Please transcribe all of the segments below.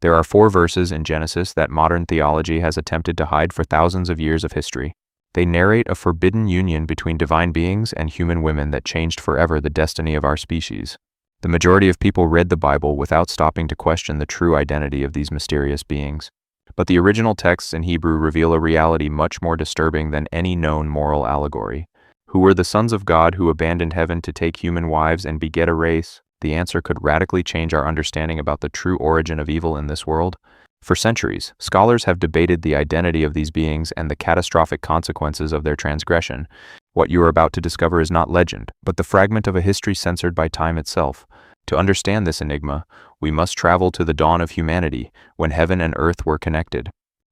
There are 4 verses in Genesis that modern theology has attempted to hide for thousands of years of history. They narrate a forbidden union between divine beings and human women that changed forever the destiny of our species. The majority of people read the Bible without stopping to question the true identity of these mysterious beings. But the original texts in Hebrew reveal a reality much more disturbing than any known moral allegory. Who were the sons of God who abandoned heaven to take human wives and beget a race? The answer could radically change our understanding about the true origin of evil in this world. For centuries, scholars have debated the identity of these beings and the catastrophic consequences of their transgression. What you are about to discover is not legend, but the fragment of a history censored by time itself. To understand this enigma, we must travel to the dawn of humanity, when heaven and earth were connected.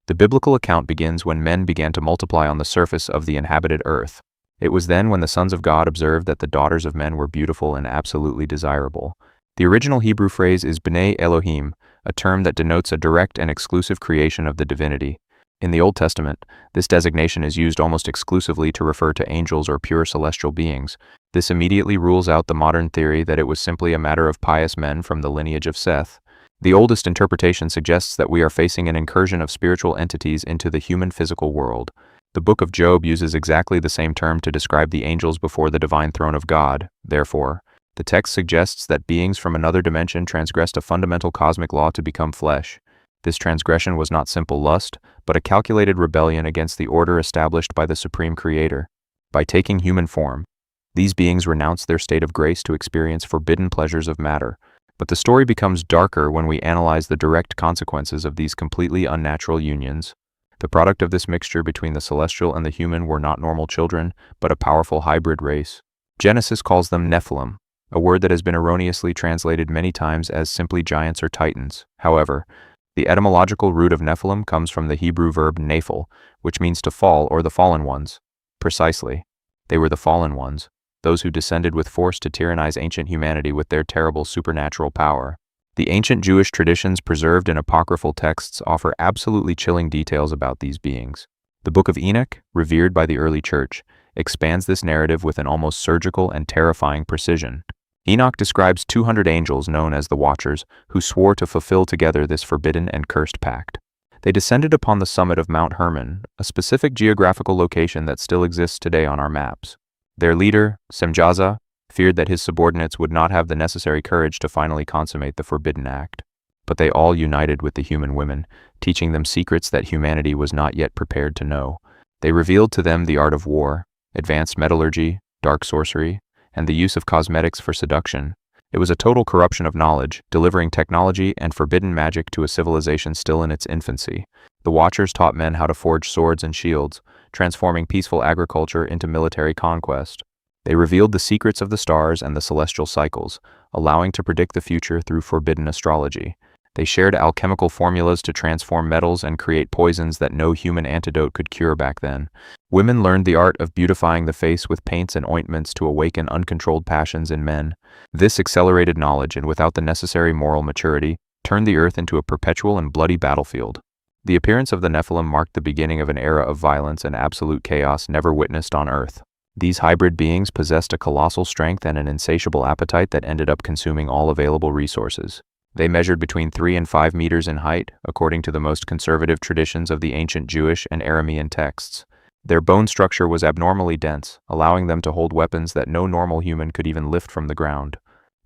The biblical account begins when men began to multiply on the surface of the inhabited earth. It was then when the sons of God observed that the daughters of men were beautiful and absolutely desirable. The original Hebrew phrase is B'nai Elohim, a term that denotes a direct and exclusive creation of the divinity. In the Old Testament, this designation is used almost exclusively to refer to angels or pure celestial beings. This immediately rules out the modern theory that it was simply a matter of pious men from the lineage of Seth. The oldest interpretation suggests that we are facing an incursion of spiritual entities into the human physical world. The book of Job uses exactly the same term to describe the angels before the divine throne of God. Therefore, the text suggests that beings from another dimension transgressed a fundamental cosmic law to become flesh. This transgression was not simple lust, but a calculated rebellion against the order established by the Supreme Creator. By taking human form, these beings renounced their state of grace to experience forbidden pleasures of matter. But the story becomes darker when we analyze the direct consequences of these completely unnatural unions. The product of this mixture between the celestial and the human were not normal children, but a powerful hybrid race. Genesis calls them Nephilim, a word that has been erroneously translated many times as simply giants or titans. However, the etymological root of Nephilim comes from the Hebrew verb nephil, which means to fall or the fallen ones. Precisely. They were the fallen ones, those who descended with force to tyrannize ancient humanity with their terrible supernatural power. The ancient Jewish traditions preserved in apocryphal texts offer absolutely chilling details about these beings. The Book of Enoch, revered by the early church, expands this narrative with an almost surgical and terrifying precision. Enoch describes 200 angels known as the Watchers, who swore to fulfill together this forbidden and cursed pact. They descended upon the summit of Mount Hermon, a specific geographical location that still exists today on our maps. Their leader, Semjaza, feared that his subordinates would not have the necessary courage to finally consummate the forbidden act. But they all united with the human women, teaching them secrets that humanity was not yet prepared to know. They revealed to them the art of war, advanced metallurgy, dark sorcery, and the use of cosmetics for seduction. It was a total corruption of knowledge, delivering technology and forbidden magic to a civilization still in its infancy. The Watchers taught men how to forge swords and shields, transforming peaceful agriculture into military conquest. They revealed the secrets of the stars and the celestial cycles, allowing to predict the future through forbidden astrology. They shared alchemical formulas to transform metals and create poisons that no human antidote could cure back then. Women learned the art of beautifying the face with paints and ointments to awaken uncontrolled passions in men. This accelerated knowledge, and without the necessary moral maturity, turned the earth into a perpetual and bloody battlefield. The appearance of the Nephilim marked the beginning of an era of violence and absolute chaos never witnessed on earth. These hybrid beings possessed a colossal strength and an insatiable appetite that ended up consuming all available resources. They measured between 3 and 5 meters in height, according to the most conservative traditions of the ancient Jewish and Aramean texts. Their bone structure was abnormally dense, allowing them to hold weapons that no normal human could even lift from the ground.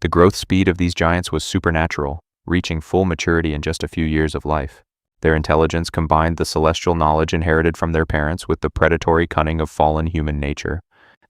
The growth speed of these giants was supernatural, reaching full maturity in just a few years of life. Their intelligence combined the celestial knowledge inherited from their parents with the predatory cunning of fallen human nature.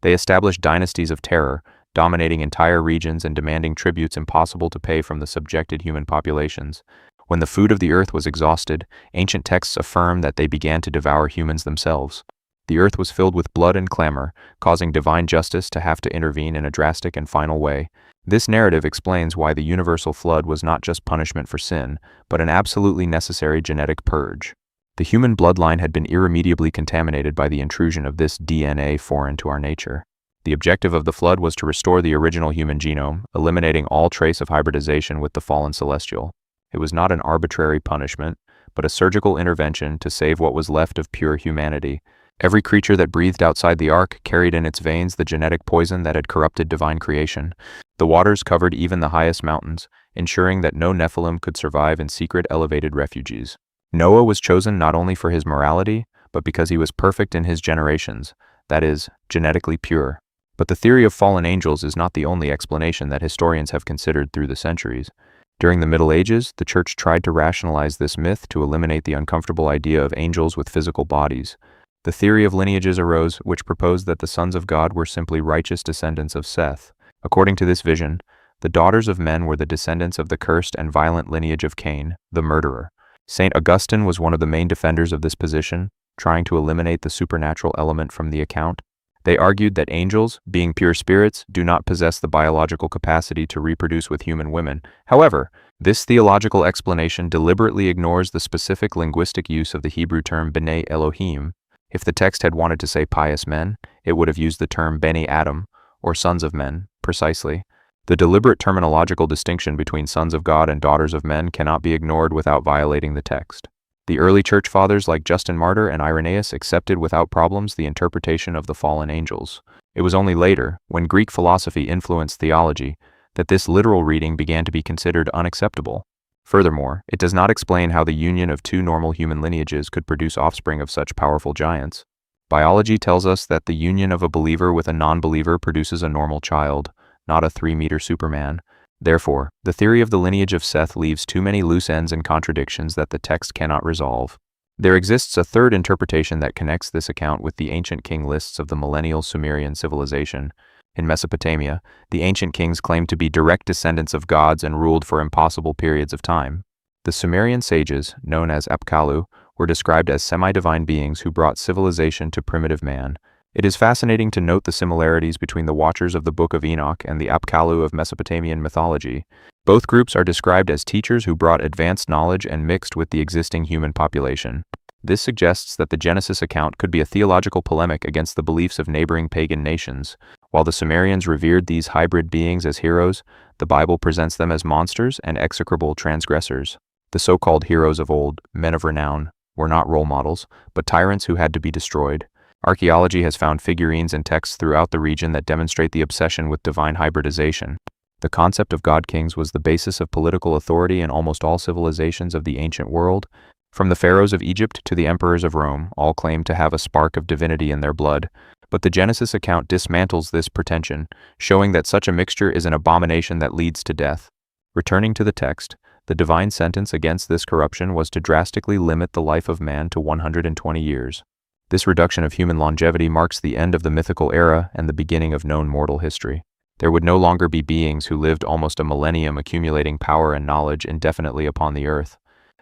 They established dynasties of terror, dominating entire regions and demanding tributes impossible to pay from the subjected human populations. When the food of the earth was exhausted, ancient texts affirm that they began to devour humans themselves. The earth was filled with blood and clamor, causing divine justice to have to intervene in a drastic and final way. This narrative explains why the universal flood was not just punishment for sin, but an absolutely necessary genetic purge. The human bloodline had been irremediably contaminated by the intrusion of this DNA foreign to our nature. The objective of the flood was to restore the original human genome, eliminating all trace of hybridization with the fallen celestial. It was not an arbitrary punishment, but a surgical intervention to save what was left of pure humanity. Every creature that breathed outside the ark carried in its veins the genetic poison that had corrupted divine creation. The waters covered even the highest mountains, ensuring that no Nephilim could survive in secret elevated refuges. Noah was chosen not only for his morality, but because he was perfect in his generations, that is, genetically pure. But the theory of fallen angels is not the only explanation that historians have considered through the centuries. During the Middle Ages, the Church tried to rationalize this myth to eliminate the uncomfortable idea of angels with physical bodies. The theory of lineages arose, which proposed that the sons of God were simply righteous descendants of Seth. According to this vision, the daughters of men were the descendants of the cursed and violent lineage of Cain, the murderer. St. Augustine was one of the main defenders of this position, trying to eliminate the supernatural element from the account. They argued that angels, being pure spirits, do not possess the biological capacity to reproduce with human women. However, this theological explanation deliberately ignores the specific linguistic use of the Hebrew term B'nai Elohim. If the text had wanted to say pious men, it would have used the term Beni Adam, or sons of men, precisely. The deliberate terminological distinction between sons of God and daughters of men cannot be ignored without violating the text. The early church fathers like Justin Martyr and Irenaeus accepted without problems the interpretation of the fallen angels. It was only later, when Greek philosophy influenced theology, that this literal reading began to be considered unacceptable. Furthermore, it does not explain how the union of two normal human lineages could produce offspring of such powerful giants. Biology tells us that the union of a believer with a non-believer produces a normal child, not a 3-meter Superman. Therefore, the theory of the lineage of Seth leaves too many loose ends and contradictions that the text cannot resolve. There exists a third interpretation that connects this account with the ancient king lists of the millennial Sumerian civilization. In Mesopotamia, the ancient kings claimed to be direct descendants of gods and ruled for impossible periods of time. The Sumerian sages, known as Apkallu, were described as semi-divine beings who brought civilization to primitive man. It is fascinating to note the similarities between the Watchers of the Book of Enoch and the Apkallu of Mesopotamian mythology. Both groups are described as teachers who brought advanced knowledge and mixed with the existing human population. This suggests that the Genesis account could be a theological polemic against the beliefs of neighboring pagan nations. While the Sumerians revered these hybrid beings as heroes, the Bible presents them as monsters and execrable transgressors. The so-called heroes of old, men of renown, were not role models, but tyrants who had to be destroyed. Archaeology has found figurines and texts throughout the region that demonstrate the obsession with divine hybridization. The concept of god-kings was the basis of political authority in almost all civilizations of the ancient world. From the pharaohs of Egypt to the emperors of Rome, all claimed to have a spark of divinity in their blood. But the Genesis account dismantles this pretension, showing that such a mixture is an abomination that leads to death. Returning to the text, the divine sentence against this corruption was to drastically limit the life of man to 120 years. This reduction of human longevity marks the end of the mythical era and the beginning of known mortal history. There would no longer be beings who lived almost a millennium accumulating power and knowledge indefinitely upon the earth.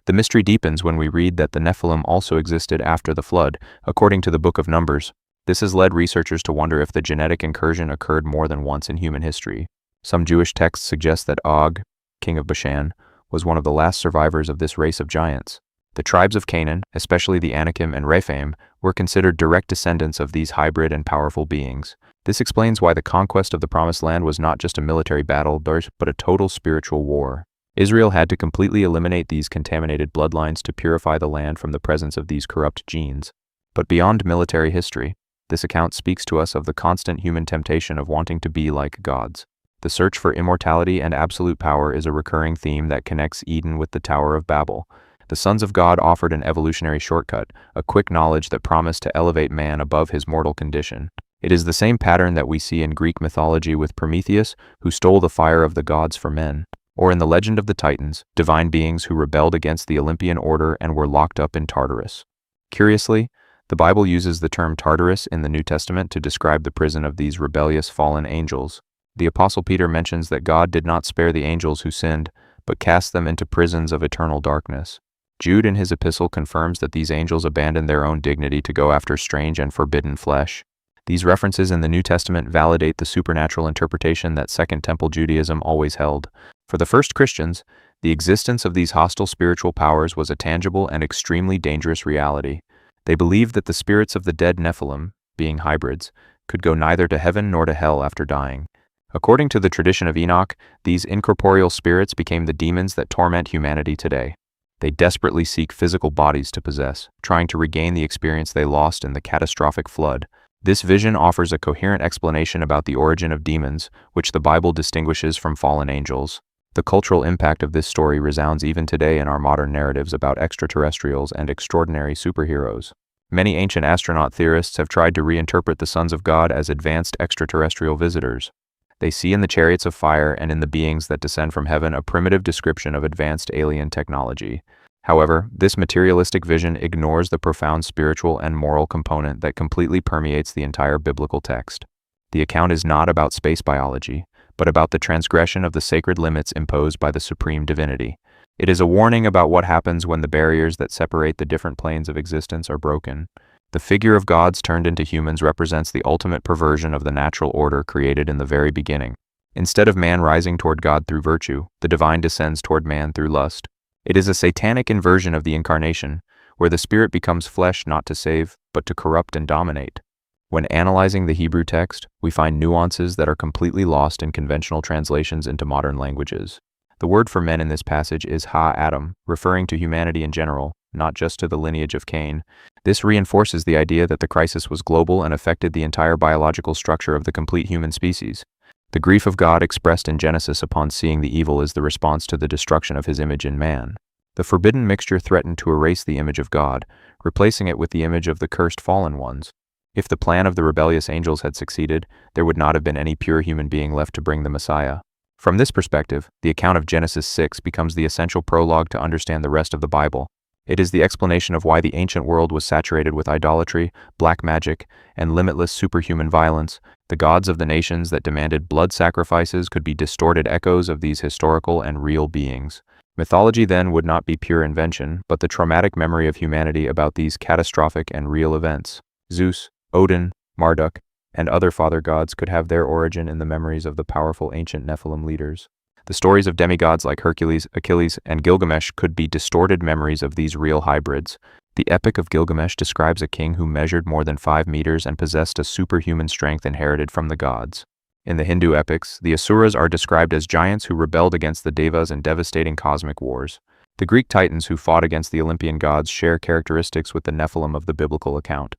The mystery deepens when we read that the Nephilim also existed after the flood, according to the Book of Numbers. This has led researchers to wonder if the genetic incursion occurred more than once in human history. Some Jewish texts suggest that Og, king of Bashan, was one of the last survivors of this race of giants. The tribes of Canaan, especially the Anakim and Rephaim, were considered direct descendants of these hybrid and powerful beings. This explains why the conquest of the Promised Land was not just a military battle, but a total spiritual war. Israel had to completely eliminate these contaminated bloodlines to purify the land from the presence of these corrupt genes. But beyond military history, this account speaks to us of the constant human temptation of wanting to be like gods. The search for immortality and absolute power is a recurring theme that connects Eden with the Tower of Babel. The sons of God offered an evolutionary shortcut, a quick knowledge that promised to elevate man above his mortal condition. It is the same pattern that we see in Greek mythology with Prometheus, who stole the fire of the gods for men, or in the legend of the Titans, divine beings who rebelled against the Olympian order and were locked up in Tartarus. Curiously, the Bible uses the term Tartarus in the New Testament to describe the prison of these rebellious fallen angels. The Apostle Peter mentions that God did not spare the angels who sinned, but cast them into prisons of eternal darkness. Jude in his epistle confirms that these angels abandoned their own dignity to go after strange and forbidden flesh. These references in the New Testament validate the supernatural interpretation that Second Temple Judaism always held. For the first Christians, the existence of these hostile spiritual powers was a tangible and extremely dangerous reality. They believed that the spirits of the dead Nephilim, being hybrids, could go neither to heaven nor to hell after dying. According to the tradition of Enoch, these incorporeal spirits became the demons that torment humanity today. They desperately seek physical bodies to possess, trying to regain the experience they lost in the catastrophic flood. This vision offers a coherent explanation about the origin of demons, which the Bible distinguishes from fallen angels. The cultural impact of this story resounds even today in our modern narratives about extraterrestrials and extraordinary superheroes. Many ancient astronaut theorists have tried to reinterpret the sons of God as advanced extraterrestrial visitors. They see in the chariots of fire and in the beings that descend from heaven a primitive description of advanced alien technology. However, this materialistic vision ignores the profound spiritual and moral component that completely permeates the entire biblical text. The account is not about space biology, but about the transgression of the sacred limits imposed by the supreme divinity. It is a warning about what happens when the barriers that separate the different planes of existence are broken. The figure of gods turned into humans represents the ultimate perversion of the natural order created in the very beginning. Instead of man rising toward God through virtue, the divine descends toward man through lust. It is a satanic inversion of the incarnation, where the spirit becomes flesh not to save, but to corrupt and dominate. When analyzing the Hebrew text, we find nuances that are completely lost in conventional translations into modern languages. The word for men in this passage is ha-Adam, referring to humanity in general, not just to the lineage of Cain. This reinforces the idea that the crisis was global and affected the entire biological structure of the complete human species. The grief of God expressed in Genesis upon seeing the evil is the response to the destruction of his image in man. The forbidden mixture threatened to erase the image of God, replacing it with the image of the cursed fallen ones. If the plan of the rebellious angels had succeeded, there would not have been any pure human being left to bring the Messiah. From this perspective, the account of Genesis 6 becomes the essential prologue to understand the rest of the Bible. It is the explanation of why the ancient world was saturated with idolatry, black magic, and limitless superhuman violence. The gods of the nations that demanded blood sacrifices could be distorted echoes of these historical and real beings. Mythology then would not be pure invention, but the traumatic memory of humanity about these catastrophic and real events. Zeus, Odin, Marduk, and other father gods could have their origin in the memories of the powerful ancient Nephilim leaders. The stories of demigods like Hercules, Achilles, and Gilgamesh could be distorted memories of these real hybrids. The Epic of Gilgamesh describes a king who measured more than 5 meters and possessed a superhuman strength inherited from the gods. In the Hindu epics, the Asuras are described as giants who rebelled against the Devas in devastating cosmic wars. The Greek Titans who fought against the Olympian gods share characteristics with the Nephilim of the biblical account.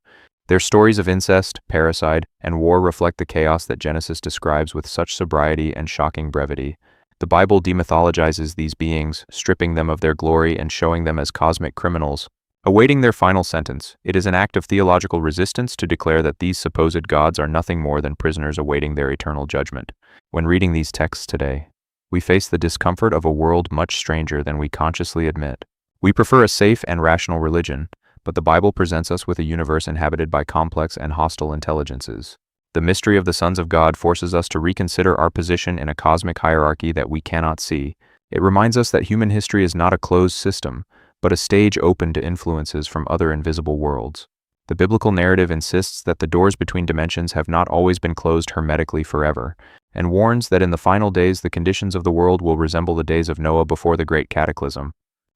Their stories of incest, parricide, and war reflect the chaos that Genesis describes with such sobriety and shocking brevity. The Bible demythologizes these beings, stripping them of their glory and showing them as cosmic criminals. Awaiting their final sentence, it is an act of theological resistance to declare that these supposed gods are nothing more than prisoners awaiting their eternal judgment. When reading these texts today, we face the discomfort of a world much stranger than we consciously admit. We prefer a safe and rational religion, but the Bible presents us with a universe inhabited by complex and hostile intelligences. The mystery of the sons of God forces us to reconsider our position in a cosmic hierarchy that we cannot see. It reminds us that human history is not a closed system, but a stage open to influences from other invisible worlds. The biblical narrative insists that the doors between dimensions have not always been closed hermetically forever, and warns that in the final days the conditions of the world will resemble the days of Noah before the great cataclysm.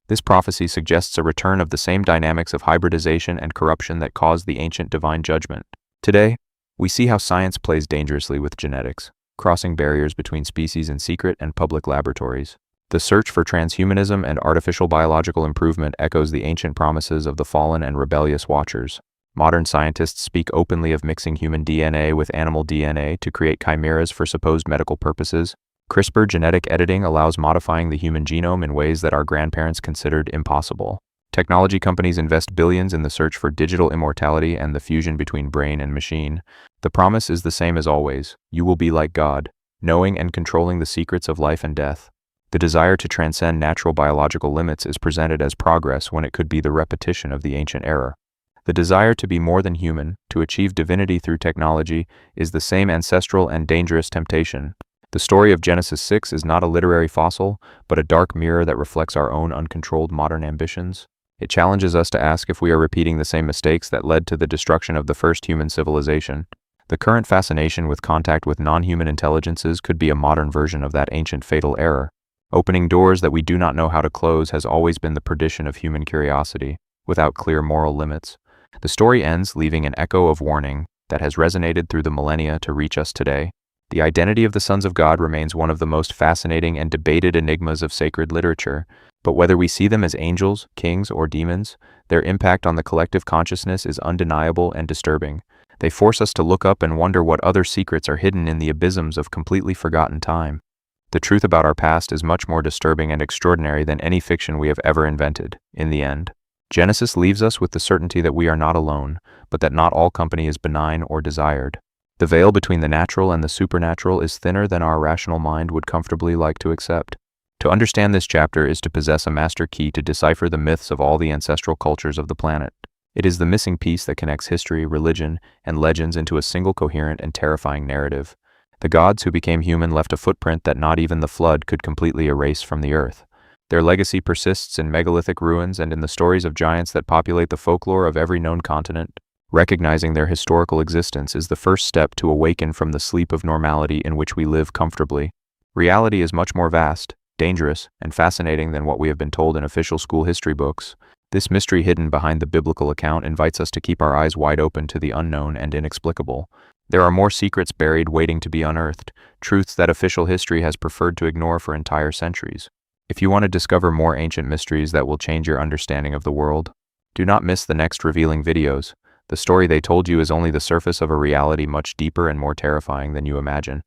This prophecy suggests a return of the same dynamics of hybridization and corruption that caused the ancient divine judgment. Today, we see how science plays dangerously with genetics, crossing barriers between species in secret and public laboratories. The search for transhumanism and artificial biological improvement echoes the ancient promises of the fallen and rebellious Watchers. Modern scientists speak openly of mixing human DNA with animal DNA to create chimeras for supposed medical purposes. CRISPR genetic editing allows modifying the human genome in ways that our grandparents considered impossible. Technology companies invest billions in the search for digital immortality and the fusion between brain and machine. The promise is the same as always: you will be like God, knowing and controlling the secrets of life and death. The desire to transcend natural biological limits is presented as progress when it could be the repetition of the ancient error. The desire to be more than human, to achieve divinity through technology, is the same ancestral and dangerous temptation. The story of Genesis 6 is not a literary fossil, but a dark mirror that reflects our own uncontrolled modern ambitions. It challenges us to ask if we are repeating the same mistakes that led to the destruction of the first human civilization. The current fascination with contact with non-human intelligences could be a modern version of that ancient fatal error. Opening doors that we do not know how to close has always been the perdition of human curiosity, without clear moral limits. The story ends leaving an echo of warning that has resonated through the millennia to reach us today. The identity of the sons of God remains one of the most fascinating and debated enigmas of sacred literature. But whether we see them as angels, kings, or demons, their impact on the collective consciousness is undeniable and disturbing. They force us to look up and wonder what other secrets are hidden in the abysms of completely forgotten time. The truth about our past is much more disturbing and extraordinary than any fiction we have ever invented, in the end. Genesis leaves us with the certainty that we are not alone, but that not all company is benign or desired. The veil between the natural and the supernatural is thinner than our rational mind would comfortably like to accept. To understand this chapter is to possess a master key to decipher the myths of all the ancestral cultures of the planet. It is the missing piece that connects history, religion, and legends into a single coherent and terrifying narrative. The gods who became human left a footprint that not even the flood could completely erase from the earth. Their legacy persists in megalithic ruins and in the stories of giants that populate the folklore of every known continent. Recognizing their historical existence is the first step to awaken from the sleep of normality in which we live comfortably. Reality is much more vast, dangerous, and fascinating than what we have been told in official school history books. This mystery hidden behind the biblical account invites us to keep our eyes wide open to the unknown and inexplicable. There are more secrets buried waiting to be unearthed, truths that official history has preferred to ignore for entire centuries. If you want to discover more ancient mysteries that will change your understanding of the world, do not miss the next revealing videos. The story they told you is only the surface of a reality much deeper and more terrifying than you imagine.